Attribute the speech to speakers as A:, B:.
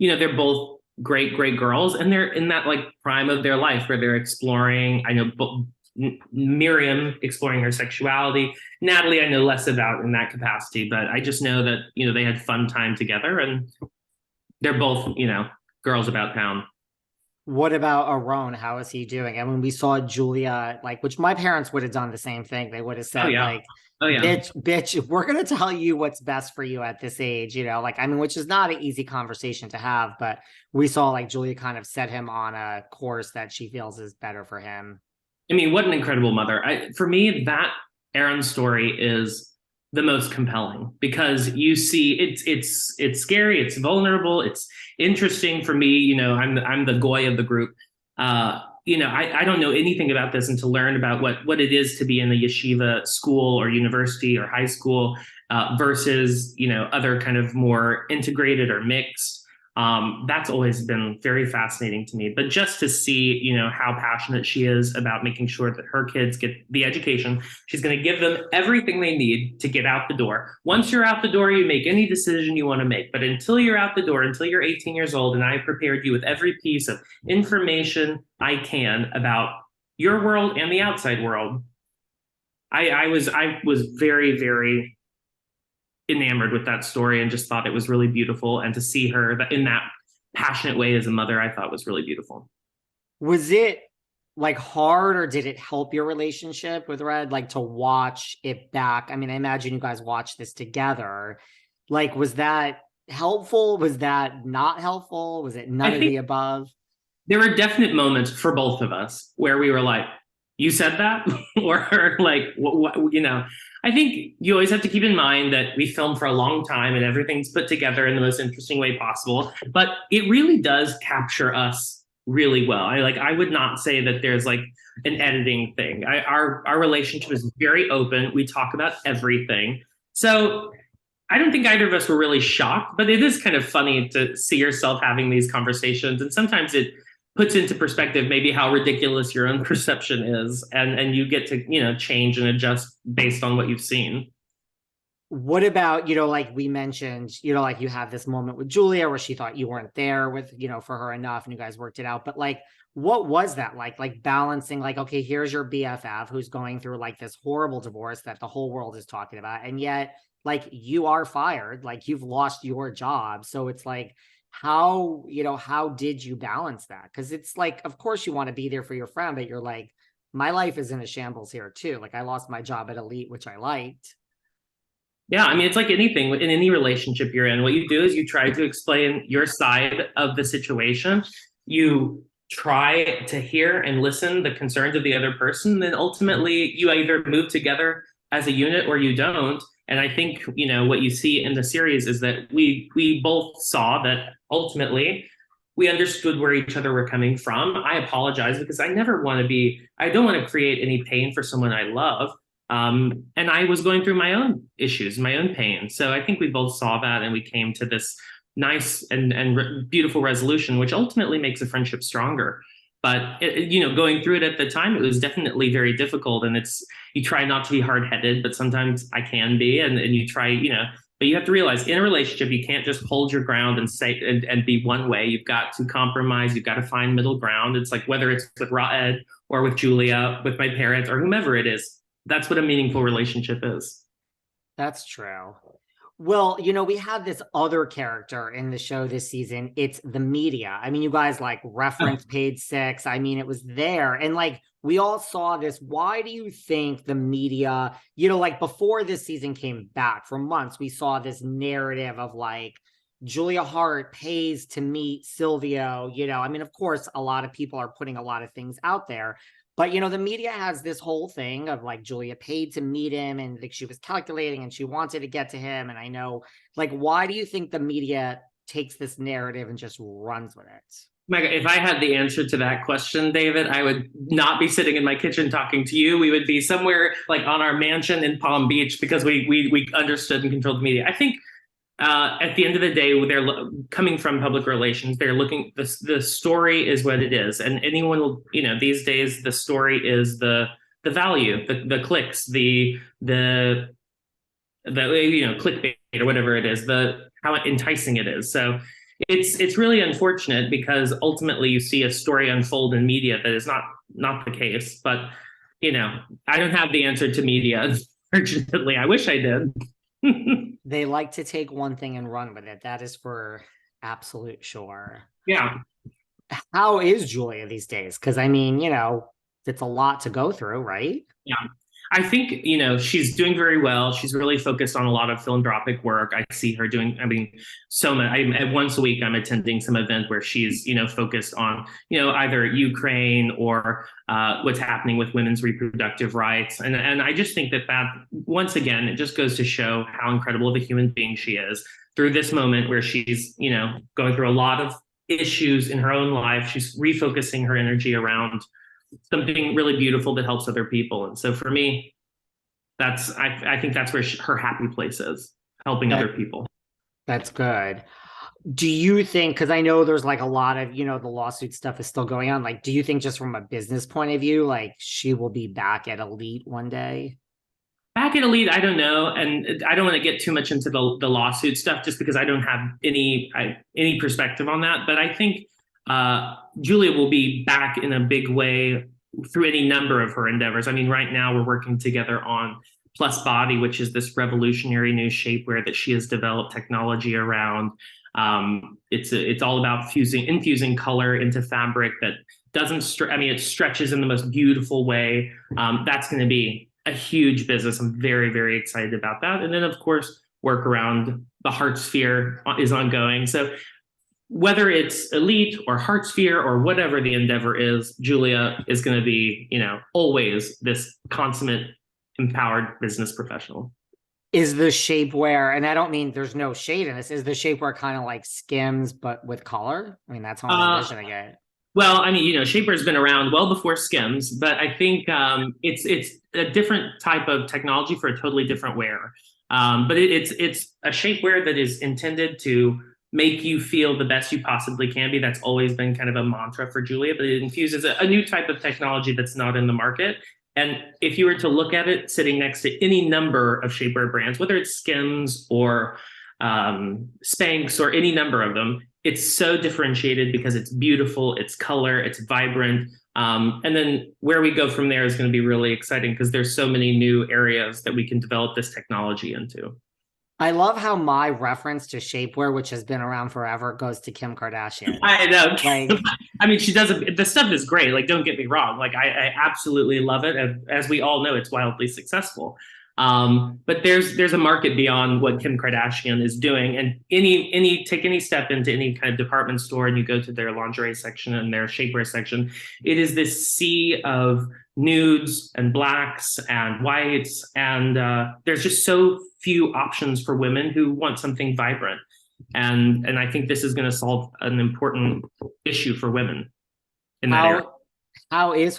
A: they're both great girls, and they're in that like prime of their life where they're exploring. I know Miriam exploring her sexuality. Natalie, I know less about in that capacity, but I just know that, they had fun time together, and they're both, girls about town.
B: What about Aron? How is he doing? And when we saw Julia, like, which my parents would have done the same thing. They would have
A: Oh
B: said,
A: yeah.
B: like,
A: Oh yeah.
B: bitch, if we're gonna tell you what's best for you at this age, like, I mean, which is not an easy conversation to have, but we saw like Julia kind of set him on a course that she feels is better for him.
A: I mean, what an incredible mother. For me, that Aron story is the most compelling because you see it's scary, it's vulnerable, it's interesting for me. I'm the goy of the group. I don't know anything about this and to learn about what it is to be in a yeshiva school or university or high school versus other kind of more integrated or mixed. That's always been very fascinating to me. But just to see, how passionate she is about making sure that her kids get the education, she's going to give them everything they need to get out the door. Once you're out the door, you make any decision you want to make. But until you're out the door, until you're 18 years old, and I prepared you with every piece of information I can about your world and the outside world, I was very, very enamored with that story and just thought it was really beautiful. And to see her in that passionate way as a mother, I thought was really beautiful.
B: Was it like hard, or did it help your relationship with Red, like to watch it back? I mean, I imagine you guys watched this together. Like, was that helpful? Was that not helpful? Was it none
A: I
B: of the
A: think
B: above?
A: there were definite moments for both of us where we were like, you said that? Or like, what. I think you always have to keep in mind that we film for a long time and everything's put together in the most interesting way possible. But it really does capture us really well. I would not say that there's like an editing thing. Our relationship is very open. We talk about everything. So I don't think either of us were really shocked, but it is kind of funny to see yourself having these conversations. And sometimes it puts into perspective maybe how ridiculous your own perception is. And you get to, change and adjust based on what you've seen.
B: What about, like we mentioned, like you have this moment with Julia where she thought you weren't there with, for her enough and you guys worked it out. But like, what was that like? Like balancing, like, okay, here's your BFF who's going through like this horrible divorce that the whole world is talking about. And yet, like, you are fired, like, you've lost your job. So it's like, how did you balance that? Because it's like, of course, you want to be there for your friend, but you're like, my life is in a shambles here too. Like, I lost my job at Elite, which I liked.
A: Yeah, I mean, it's like anything in any relationship you're in. What you do is you try to explain your side of the situation. You try to hear and listen the concerns of the other person. Then ultimately, you either move together as a unit or you don't. And I think what you see in the series is that we both saw that ultimately we understood where each other were coming from. I apologize because I never want to be. I don't want to create any pain for someone I love. And I was going through my own issues, my own pain. So I think we both saw that and we came to this nice and beautiful resolution, which ultimately makes a friendship stronger. But going through it at the time, it was definitely very difficult. And you try not to be hard headed, but sometimes I can be. And you try, but you have to realize in a relationship, you can't just hold your ground and say and be one way. You've got to compromise. You've got to find middle ground. It's like whether it's with Raed or with Julia, with my parents or whomever it is, that's what a meaningful relationship is.
B: That's true. Well, we had this other character in the show this season. It's the media. I mean, you guys like reference Page Six. I mean, it was there. And like, we all saw this. Why do you think the media, like before this season came back for months, we saw this narrative of like, Julia Haart pays to meet Silvio. I mean, of course, a lot of people are putting a lot of things out there, but the media has this whole thing of like Julia paid to meet him and like she was calculating and she wanted to get to him. And I know, like, why do you think the media takes this narrative and just runs with it?
A: Mega, if I had the answer to that question, David, I would not be sitting in my kitchen talking to you. We would be somewhere like on our mansion in Palm Beach because we understood and controlled the media. I think at the end of the day, they're coming from public relations. They're looking. The story is what it is, and anyone will. These days, the story is the value, the clicks, the clickbait or whatever it is, the how enticing it is. So it's really unfortunate because ultimately you see a story unfold in media that is not the case. But I don't have the answer to media. Unfortunately, I wish I did.
B: They like to take one thing and run with it. That is for absolute sure.
A: Yeah.
B: How is Julia these days? Because I mean, it's a lot to go through, right?
A: Yeah. I think, she's doing very well. She's really focused on a lot of philanthropic work. I see her doing, I mean, so much. Once a week, I'm attending some event where she's, focused on, either Ukraine or what's happening with women's reproductive rights. And I just think that once again, it just goes to show how incredible of a human being she is through this moment where she's, going through a lot of issues in her own life. She's refocusing her energy around something really beautiful that helps other people. And so for me, I think that's where her happy place is, helping other people.
B: That's good. Do you think, because I know there's like a lot of, the lawsuit stuff is still going on. Like, do you think just from a business point of view, like she will be back at Elite one day?
A: Back at Elite, I don't know, and I don't want to get too much into the lawsuit stuff just because I don't have any perspective on that. But I think Julia will be back in a big way through any number of her endeavors. I mean, right now we're working together on Plus Body, which is this revolutionary new shapewear that she has developed technology around. It's all about infusing color into fabric that doesn't it stretches in the most beautiful way. That's going to be a huge business. I'm very, very excited about that. And then, of course, work around the Heart Sphere is ongoing. So whether it's Elite or Heart Sphere or whatever the endeavor is, Julia is going to be, always this consummate, empowered business professional.
B: Is the shapewear, and I don't mean there's no shade in this, is the shapewear kind of like Skims, but with color? I mean, that's how I'm envisioning it.
A: Well, I mean, shapewear's been around well before Skims, but I think it's a different type of technology for a totally different wear. But it's a shapewear that is intended to make you feel the best you possibly can be. That's always been kind of a mantra for Julia, but it infuses a new type of technology that's not in the market. And if you were to look at it sitting next to any number of shapewear brands, whether it's Skims or Spanx or any number of them, it's so differentiated because it's beautiful, it's color, it's vibrant. And then where we go from there is going to be really exciting because there's so many new areas that we can develop this technology into.
B: I love how my reference to shapewear, which has been around forever, goes to Kim Kardashian.
A: I know.
B: Like,
A: I mean, she does the stuff is great. Like, don't get me wrong. Like, I absolutely love it. And as we all know, it's wildly successful. But there's a market beyond what Kim Kardashian is doing. And take any step into any kind of department store and you go to their lingerie section and their shapewear section, it is this sea of nudes and blacks and whites. And there's just so few options for women who want something vibrant. And I think this is going to solve an important issue for women in that area.
B: How is